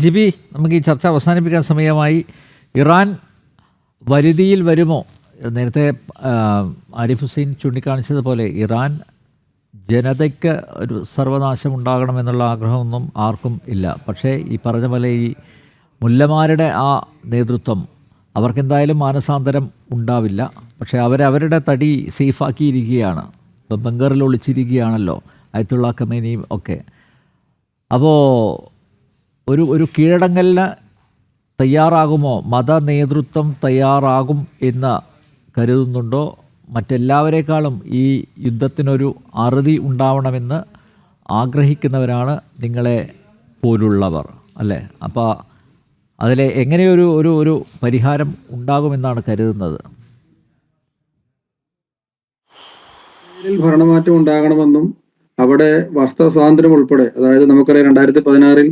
GB, നമുക്ക് ഈ ചർച്ച അവസാനിപ്പിക്കാൻ സമയമായി. ഇറാൻ വരുതിയിൽ വരുമോ? നേരത്തെ ആരിഫ് ഹുസൈൻ ചൂണ്ടിക്കാണിച്ചതുപോലെ ഇറാൻ ജനതയ്ക്ക് ഒരു സർവനാശം ഉണ്ടാകണമെന്നുള്ള ആഗ്രഹമൊന്നും ആർക്കും ഇല്ല. പക്ഷേ ഈ പറഞ്ഞ പോലെ ഈ മുല്ലമാരുടെ ആ നേതൃത്വം അവർക്കെന്തായാലും മാനസാന്തരം ഉണ്ടാവില്ല. പക്ഷേ അവരവരുടെ തടി സേഫാക്കിയിരിക്കുകയാണ്. ഇപ്പം ബംഗറിൽ ഒളിച്ചിരിക്കുകയാണല്ലോ അയത്തുള്ള ഖമേനിയും ഒക്കെ. അപ്പോൾ ഒരു കീഴടങ്ങലിന് തയ്യാറാകുമോ? മത നേതൃത്വം തയ്യാറാകും എന്ന് കരുതുന്നുണ്ടോ? മറ്റെല്ലാവരേക്കാളും ഈ യുദ്ധത്തിനൊരു അറുതി ഉണ്ടാവണമെന്ന് ആഗ്രഹിക്കുന്നവരാണ് നിങ്ങളെ പോലുള്ളവർ, അല്ലേ? അപ്പോൾ അതിലെ എങ്ങനെയൊരു ഒരു ഒരു പരിഹാരം ഉണ്ടാകുമെന്നാണ് കരുതുന്നത്? ഭരണമാറ്റം ഉണ്ടാകണമെന്നും അവിടെ വസ്ത്ര സ്വാതന്ത്ര്യം ഉൾപ്പെടെ, അതായത് നമുക്കറിയാം 2016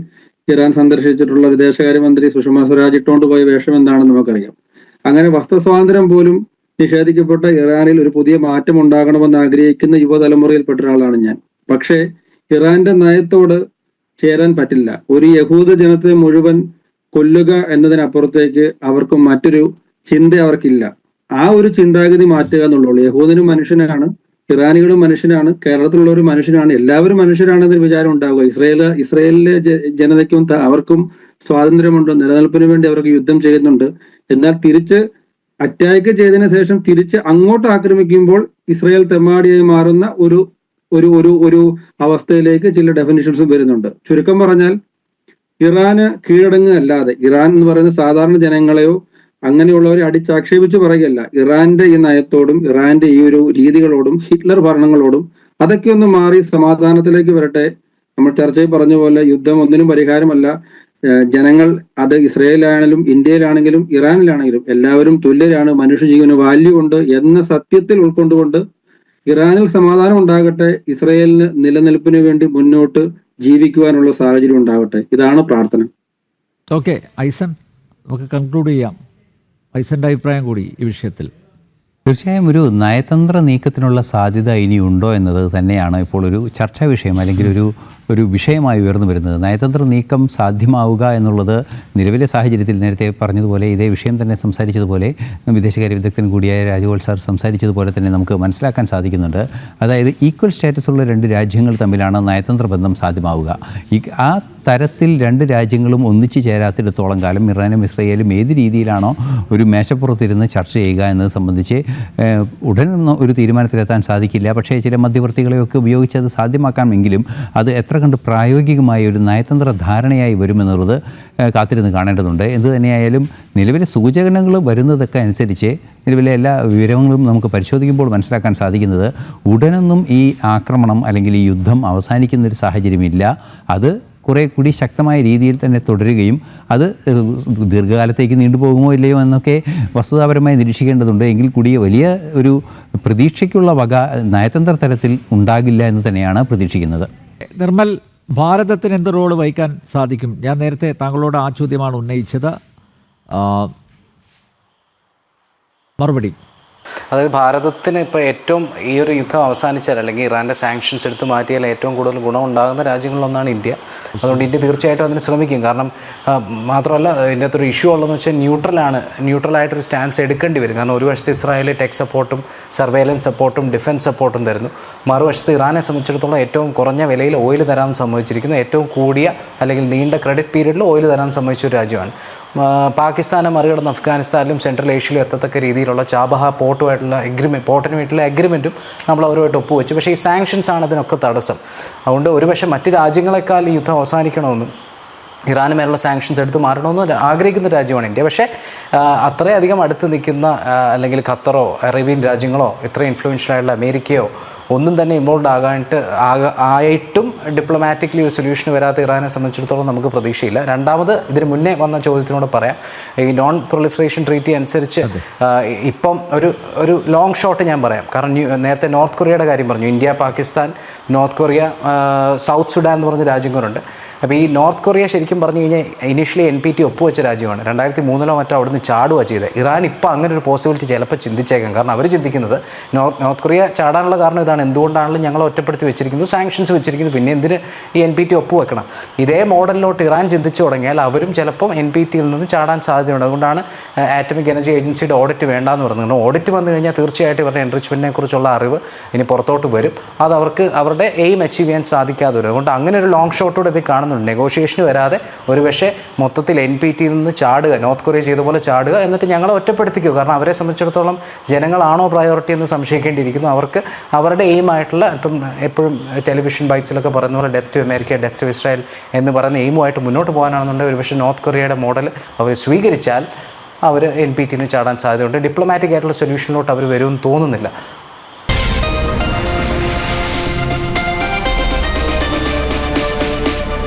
ഇറാൻ സന്ദർശിച്ചിട്ടുള്ള വിദേശകാര്യമന്ത്രി സുഷമ സ്വരാജ് ഇട്ടുകൊണ്ട് പോയ വേഷം എന്താണെന്ന് നമുക്കറിയാം. അങ്ങനെ വസ്ത്ര സ്വാതന്ത്ര്യം പോലും നിഷേധിക്കപ്പെട്ട ഇറാനിൽ ഒരു പുതിയ മാറ്റം ഉണ്ടാകണമെന്ന് ആഗ്രഹിക്കുന്ന യുവതലമുറയിൽപ്പെട്ട ഒരാളാണ് ഞാൻ. പക്ഷേ ഇറാന്റെ നയത്തോട് ചേരാൻ പറ്റില്ല. ഒരു യഹൂദ ജനത്തെ മുഴുവൻ കൊല്ലുക എന്നതിനപ്പുറത്തേക്ക് അവർക്ക് മറ്റൊരു ചിന്ത അവർക്കില്ല. ആ ഒരു ചിന്താഗതി മാറ്റുക എന്നുള്ളൂ. യഹൂദനും മനുഷ്യനാണ്, ഇറാനികളും മനുഷ്യനാണ്, കേരളത്തിലുള്ള ഒരു മനുഷ്യനാണ്, എല്ലാവരും മനുഷ്യരാണെന്നൊരു വിചാരം ഉണ്ടാവുക. ഇസ്രയേലിലെ ജനതയ്ക്കും അവർക്കും സ്വാതന്ത്ര്യമുണ്ട്, നിലനിൽപ്പിന് വേണ്ടി അവർക്ക് യുദ്ധം ചെയ്യുന്നുണ്ട്. എന്നാൽ തിരിച്ച് അറ്റാക്ക് ചെയ്തതിനു ശേഷം തിരിച്ച് അങ്ങോട്ട് ആക്രമിക്കുമ്പോൾ ഇസ്രയേൽ തെമ്മാടിയായി മാറുന്ന ഒരു ഒരു ഒരു ഒരു അവസ്ഥയിലേക്ക് ചില ഡെഫിനിഷൻസും വരുന്നുണ്ട്. ചുരുക്കം പറഞ്ഞാൽ ഇറാന് കീഴടങ്ങുകയല്ലാതെ, ഇറാൻ എന്ന് പറയുന്ന സാധാരണ ജനങ്ങളെയോ അങ്ങനെയുള്ളവരെ അടിച്ചാക്ഷേപിച്ച് പറയുകയല്ല, ഇറാന്റെ ഈ നയത്തോടും ഇറാന്റെ ഈ ഒരു രീതികളോടും ഹിറ്റ്ലർ ഭരണങ്ങളോടും അതൊക്കെ ഒന്ന് മാറി സമാധാനത്തിലേക്ക് വരട്ടെ. നമ്മൾ ചർച്ചയിൽ പറഞ്ഞ പോലെ യുദ്ധം ഒന്നിനും പരിഹാരമല്ല. ജനങ്ങൾ, അത് ഇസ്രയേലാണെങ്കിലും ഇന്ത്യയിലാണെങ്കിലും ഇറാനിലാണെങ്കിലും എല്ലാവരും തുല്യരാണ്, മനുഷ്യജീവന് വാല്യൂ ഉണ്ട് എന്ന സത്യത്തിൽ ഉൾക്കൊണ്ടുകൊണ്ട് ഇറാനിൽ സമാധാനം ഉണ്ടാകട്ടെ, ഇസ്രയേലിന് നിലനിൽപ്പിന് വേണ്ടി മുന്നോട്ട് ജീവിക്കുവാനുള്ള സാഹചര്യം ഉണ്ടാവട്ടെ. ഇതാണ് പ്രാർത്ഥന. ഓക്കെ ഐസൻ, നമുക്ക് കൺക്ലൂഡ് ചെയ്യാം. ഐസൻ്റെ അഭിപ്രായം കൂടി ഈ വിഷയത്തിൽ. തീർച്ചയായും ഒരു നയതന്ത്ര നീക്കത്തിനുള്ള സാധ്യത ഇനിയുണ്ടോ എന്നത് തന്നെയാണ് ഇപ്പോൾ ഒരു ചർച്ചാ വിഷയം, അല്ലെങ്കിൽ ഒരു വിഷയമായി ഉയർന്നു വരുന്നത്. നയതന്ത്ര നീക്കം സാധ്യമാവുക എന്നുള്ളത് നിലവിലെ സാഹചര്യത്തിൽ നേരത്തെ പറഞ്ഞതുപോലെ ഇതേ വിഷയം തന്നെ സംസാരിച്ചതുപോലെ വിദേശകാര്യ വിദഗ്ധൻ കൂടിയായ രാജഗോപാൽ സാർ സംസാരിച്ചതുപോലെ തന്നെ നമുക്ക് മനസ്സിലാക്കാൻ സാധിക്കുന്നുണ്ട്. അതായത് ഈക്വൽ സ്റ്റാറ്റസ് ഉള്ള രണ്ട് രാജ്യങ്ങൾ തമ്മിലാണ് നയതന്ത്ര ബന്ധം സാധ്യമാവുക. ആ തരത്തിൽ രണ്ട് രാജ്യങ്ങളും ഒന്നിച്ചു ചേരാത്തിടത്തോളം കാലം ഇറാനും ഇസ്രയേലും ഏത് രീതിയിലാണോ ഒരു മേശപ്പുറത്തിരുന്ന് ചർച്ച ചെയ്യുക എന്നത് സംബന്ധിച്ച് ഉടനൊന്നും ഒരു തീരുമാനത്തിലെത്താൻ സാധിക്കില്ല. പക്ഷേ ചില മധ്യവർത്തികളെയൊക്കെ ഉപയോഗിച്ച് അത് സാധ്യമാക്കാമെങ്കിലും അത് എത്ര കണ്ട് പ്രായോഗികമായ ഒരു നയതന്ത്ര ധാരണയായി വരുമെന്നുള്ളത് കാത്തിരുന്ന് കാണേണ്ടതുണ്ട്. എന്ത് തന്നെയായാലും നിലവിലെ സൂചനകൾ വരുന്നതൊക്കെ അനുസരിച്ച് നിലവിലെ എല്ലാ വിവരങ്ങളും നമുക്ക് പരിശോധിക്കുമ്പോൾ മനസ്സിലാക്കാൻ സാധിക്കുന്നത് ഉടനൊന്നും ഈ ആക്രമണം അല്ലെങ്കിൽ ഈ യുദ്ധം അവസാനിക്കുന്നൊരു സാഹചര്യമില്ല. അത് കുറേ കൂടി ശക്തമായ രീതിയിൽ തന്നെ തുടരുകയും അത് ദീർഘകാലത്തേക്ക് നീണ്ടുപോകുമോ ഇല്ലയോ എന്നൊക്കെ വസ്തുതാപരമായി നിരീക്ഷിക്കേണ്ടതുണ്ട്. എങ്കിൽ കൂടി വലിയ ഒരു പ്രതീക്ഷയ്ക്കുള്ള വക നയതന്ത്ര തലത്തിൽ ഉണ്ടാകില്ല എന്ന് തന്നെയാണ് പ്രതീക്ഷിക്കുന്നത്. നിർമ്മൽ, ഭാരതത്തിന് എന്ത് റോള് വഹിക്കാൻ സാധിക്കും? ഞാൻ നേരത്തെ താങ്കളോട് ആ ചോദ്യമാണ് ഉന്നയിച്ചത്. മറുപടി. അതായത് ഭാരതത്തിന് ഇപ്പോൾ ഏറ്റവും ഈ ഒരു യുദ്ധം അവസാനിച്ചാൽ അല്ലെങ്കിൽ ഇറാൻ്റെ സാങ്ഷൻസ് എടുത്ത് മാറ്റിയാൽ ഏറ്റവും കൂടുതൽ ഗുണമുണ്ടാകുന്ന രാജ്യങ്ങളിലൊന്നാണ് ഇന്ത്യ. അതുകൊണ്ട് ഇന്ത്യ തീർച്ചയായിട്ടും അതിന് ശ്രമിക്കും. കാരണം മാത്രമല്ല ഇതിൻ്റെ അകത്തൊരു ഇഷ്യൂ ഉള്ളതെന്ന് വെച്ചാൽ ന്യൂട്രലായിട്ടൊരു സ്റ്റാൻസ് എടുക്കേണ്ടി വരും. കാരണം ഒരു വശത്ത് ഇസ്രായേൽ ടെക് സപ്പോർട്ടും സർവേലൻസ് സപ്പോർട്ടും ഡിഫൻസ് സപ്പോർട്ടും തരുന്നു, മറുവശത്ത് ഇറാനെ സംബന്ധിച്ചിടത്തോളം ഏറ്റവും കുറഞ്ഞ വിലയിൽ ഓയിൽ തരാൻ സമ്മതിച്ചിരിക്കുന്നു, ഏറ്റവും കൂടിയ അല്ലെങ്കിൽ നീണ്ട ക്രെഡിറ്റ് പീരീഡിൽ ഓയിൽ തരാൻ സമ്മതിച്ച ഒരു രാജ്യമാണ്. പാകിസ്ഥാനെ മറികടന്ന് അഫ്ഗാനിസ്ഥാനിലും സെൻട്രൽ ഏഷ്യയിലും എത്തത്തക്ക രീതിയിലുള്ള ചാബഹ പോർട്ടിന് വേണ്ടിയിട്ടുള്ള അഗ്രിമെൻറ്റും നമ്മൾ അവരുമായിട്ട് ഒപ്പുവെച്ചു. പക്ഷേ ഈ സാങ്ഷൻസ് ആണ് അതിനൊക്കെ തടസ്സം. അതുകൊണ്ട് ഒരുപക്ഷെ മറ്റ് രാജ്യങ്ങളെക്കാൾ ഈ യുദ്ധം അവസാനിക്കണമെന്നും ഇറാന് മേലുള്ള സാങ്ഷൻസ് എടുത്ത് മാറണമെന്നും ആഗ്രഹിക്കുന്ന രാജ്യമാണ് ഇന്ത്യ. പക്ഷേ അത്രയധികം അടുത്ത് നിൽക്കുന്ന അല്ലെങ്കിൽ ഖത്തറോ അറേബ്യൻ രാജ്യങ്ങളോ ഇത്ര ഇൻഫ്ലുവൻഷ്യലായുള്ള അമേരിക്കയോ ഒന്നും തന്നെ ഇൻവോൾവ് ആയിട്ടും ഡിപ്ലോമാറ്റിക്കലി ഒരു സൊല്യൂഷൻ വരാത്ത ഇറാനെ സംബന്ധിച്ചിടത്തോളം നമുക്ക് പ്രതീക്ഷയില്ല. രണ്ടാമത്, ഇതിന് മുന്നേ വന്ന ചോദ്യത്തിനോട് പറയാം, ഈ നോൺ പ്രൊലിഫറേഷൻ ട്രീറ്റി അനുസരിച്ച് ഇപ്പം ഒരു ലോങ് ഷോട്ട് ഞാൻ പറയാം. കാരണം നേരത്തെ നോർത്ത് കൊറിയയുടെ കാര്യം പറഞ്ഞു. India, Pakistan, north Korea, south Sudan എന്ന് പറഞ്ഞ രാജ്യങ്ങളുണ്ട്. അപ്പോൾ ഈ നോർത്ത് കൊറിയ ശരിക്കും പറഞ്ഞു കഴിഞ്ഞാൽ ഇനീഷ്യലി NPT ഒപ്പുവെച്ച രാജ്യമാണ്. 2003 മറ്റോ അവിടുന്ന് ചാടുക ചെയ്തത്. ഇറാൻ ഇപ്പോൾ അങ്ങനെ ഒരു പോസിബിലിറ്റി ചിലപ്പോൾ ചിന്തിച്ചേക്കാം. കാരണം അവർ ചിന്തിക്കുന്നത് നോർത്ത് കൊറിയ ചാടാനുള്ള കാരണം ഇതാണ്, എന്തുകൊണ്ടാണെങ്കിലും ഞങ്ങൾ ഒറ്റപ്പെടുത്തി വെച്ചിരിക്കുന്നു, സാങ്ഷൻസ് വെച്ചിരിക്കുന്നു, പിന്നെ എന്തിന് ഈ NPT ഒപ്പുവെക്കണം. ഇതേ മോഡലിലോട്ട് ഇറാൻ ചിന്തിച്ചു തുടങ്ങിയാൽ അവരും ചിലപ്പം NPTയിൽ നിന്ന് ചാടാൻ സാധ്യതയുണ്ട്. അതുകൊണ്ടാണ് ആറ്റമിക് എനർജി ഏജൻസിയുടെ ഓഡിറ്റ് വേണ്ടാന്ന് പറഞ്ഞത്. ഓഡിറ്റ് വന്നു കഴിഞ്ഞാൽ തീർച്ചയായിട്ടും ഇവരുടെ എൻറിച്ച്മെൻറ്റിനെ കുറിച്ചുള്ള അറിവ് ഇനി പുറത്തോട്ട് വരും. അത് അവർക്ക് അവരുടെ എയിം അച്ചീവ് ചെയ്യാൻ സാധിക്കാതെ വരും. അതുകൊണ്ട് അങ്ങനെ ഒരു ലോങ് ഷോട്ടോടെ ഇത് കാണുന്നുണ്ട്. നെഗോഷിയേഷന് വരാതെ ഒരു പക്ഷേ മൊത്തത്തിൽ NPTയിൽ നിന്ന് ചാടുക, നോർത്ത് കൊറിയ ചെയ്ത പോലെ ചാടുക, എന്നിട്ട് ഞങ്ങളെ ഒറ്റപ്പെടുത്തിക്കുക. കാരണം അവരെ സംബന്ധിച്ചിടത്തോളം ജനങ്ങളാണോ പ്രയോറിറ്റി എന്ന് സംശയിക്കേണ്ടിയിരിക്കുന്നു. അവർക്ക് അവരുടെ എയിമായിട്ടുള്ള ഇപ്പം എപ്പോഴും ടെലിവിഷൻ ബൈറ്റ്സിലൊക്കെ പറയുന്ന പോലെ death to America, death to Israel എന്ന് പറയുന്ന എയിമുമായിട്ട് മുന്നോട്ട് പോകാനാണെന്നുണ്ടെങ്കിൽ ഒരു പക്ഷേ നോർത്ത് കൊറിയയുടെ മോഡൽ അവർ സ്വീകരിച്ചാൽ അവർ NPTയിൽ നിന്ന് ചാടാൻ സാധ്യതയുണ്ട്. ഡിപ്ലോമാറ്റിക് ആയിട്ടുള്ള സൊല്യൂഷനിലോട്ട് അവർ വരുമെന്ന് തോന്നുന്നില്ല.